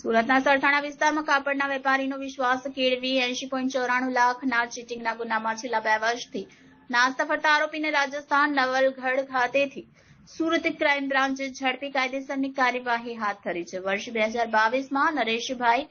સુરતના સરથાણા વિસ્તારમાં કાપડના વેપારીનો વિશ્વાસ કેળવી 80.94 લાખના ચીટિંગના ગુનામાં છેલ્લા 2 વર્ષથી નાસ્તા ફરતા આરોપીને રાજસ્થાન નવલગઢ ખાતેથી સુરત ક્રાઇમ બ્રાન્ચે ઝડપી કાયદેસરની કાર્યવાહી હાથ ધરી છે. વર્ષ 2022માં નરેશભાઈ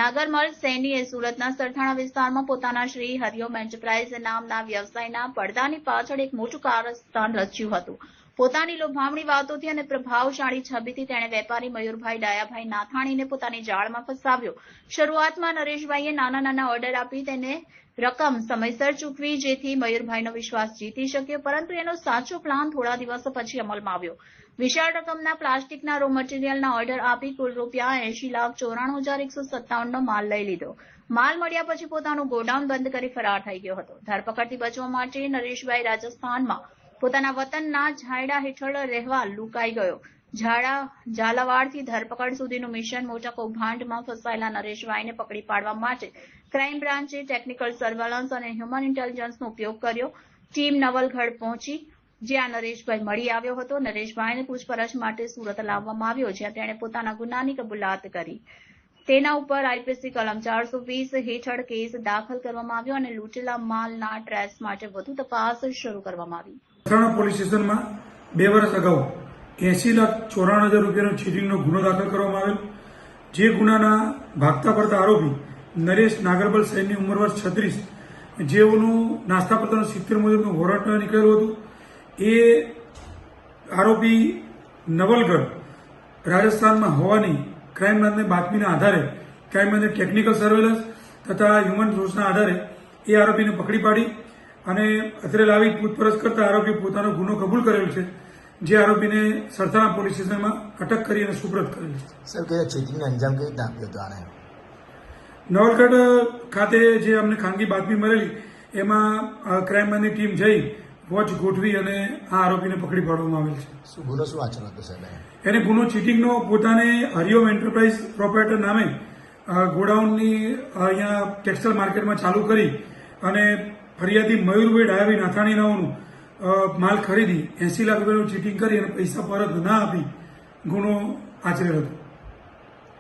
નાગરમલ સૈનીએ સુરતના સરથાણા વિસ્તારમાં પોતાના શ્રી હરિઓમ એન્ટરપ્રાઇઝ નામના વ્યવસાયના પડદાની પાછળ એક મોટું કારસ્તાન રચ્યું હતું. પોતાની લોભામણી વાતોથી અને પ્રભાવશાળી છબીથી તેણે વેપારી મયુરભાઈ ડાયાભાઈ નાથાણીને પોતાની જાળમાં ફસાવ્યો. શરૂઆતમાં નરેશભાઈએ નાના નાના ઓર્ડર આપી તેને રકમ સમયસર ચૂકવી, જેથી મયુરભાઈનો વિશ્વાસ જીતી શક્યો. પરંતુ એનો સાચો પ્લાન થોડા દિવસો પછી અમલમાં આવ્યો. વિશાળ રકમના પ્લાસ્ટિકના રો મટીરીયલના ઓર્ડર આપી કુલ રૂપિયા 80,94,157નો માલ લઈ લીધો. માલ મળ્યા પછી પોતાનું ગોડાઉન બંધ કરી ફરાર થઈ ગયો હતો. ધરપકડથી બચવા માટે નરેશભાઈ રાજસ્થાનમાં પોતાના વતનના ઝાયડા હેઠળ રહેવા લુકાઈ ગયો. ઝાલાવાડથી ધરપકડ સુધીનું મિશન મોટા કૌભાંડમાં ફસાયેલા નરેશભાઈને પકડી પાડવા માટે ક્રાઇમ બ્રાન્ચે ટેકનિકલ સર્વેલન્સ અને હ્યુમન ઇન્ટેલિજન્સનો ઉપયોગ કર્યો. ટીમ નવલગઢ પહોંચી, જ્યાં નરેશભાઈ મળી આવ્યો હતો. નરેશભાઈને પૂછપરછ માટે સુરત લાવવામાં આવ્યો, જ્યાં તેણે પોતાના ગુનાની કબૂલાત કરી. તેના ઉપર આઈપીસી કલમ 420 હેઠળ કેસ દાખલ કરવામાં આવ્યો અને લૂંટેલા માલના ટ્રેસ માટે વધુ તપાસ શરૂ કરવામાં આવી. સરથાણા પોલીસ સ્ટેશનમાં 2 વર્ષ અગાઉ 80,94,000 રૂપિયાનો ચીટિંગનો ગુનો દાખલ કરવામાં આવેલ. જે ગુનાના ભાગતા પડતા આરોપી નરેશ નાગરબલ સૈનની ઉંમર વર્ષ 36, જેઓનું નાસ્તા પડતાનું 70 મુજબનું વોરંટ નીકળેલું હતું. એ આરોપી નવલગઢ રાજસ્થાનમાં હોવાની ક્રાઇમ બ્રાન્ચની બાતમીના આધારે ક્રાઇમ બ્રાન્ચે ટેકનિકલ સર્વેલન્સ તથા હ્યુમન સોર્સના આધારે એ આરોપીને પકડી પાડી અને અત્રે લાવી પૂછપરછ કરતા આરોપી પોતાનો ગુનો કબૂલ કરેલ છે. જે આરોપીને સરથાણા પોલીસ સ્ટેશનમાં અટક કરી અને સુપ્રત કરેલ છે. સર, કયા ચીટિંગનો અંજામ કેવી રીતે આપ્યો હતો આને? નવલગઢ ખાતે જે અમને ખાનગી બાતમી મળેલી, એમાં ક્રાઇમ બ્રાન્ચની ટીમ જઈ વોચ ગોઠવી અને આ આરોપીને પકડી પાડવામાં આવેલ છે. શું ગુનો શું આચરણ હતો સાહેબ? એને ગુનો ચીટિંગનો પોતાને હરિઓમ એન્ટરપ્રાઇઝ પ્રોપરાઇટર નામે ગોડાઉનની અહીંયા ટેક્સટાઇલ માર્કેટમાં ચાલુ કરી અને ફરિયાદી મયુરભાઈ ડાયાભાઈ નાથાણીનાઓનું માલ ખરીદી 80 લાખ રૂપિયાનું ચીટિંગ કરી અને પૈસા પરત ના આપી ગુનો આચરેલ હતો.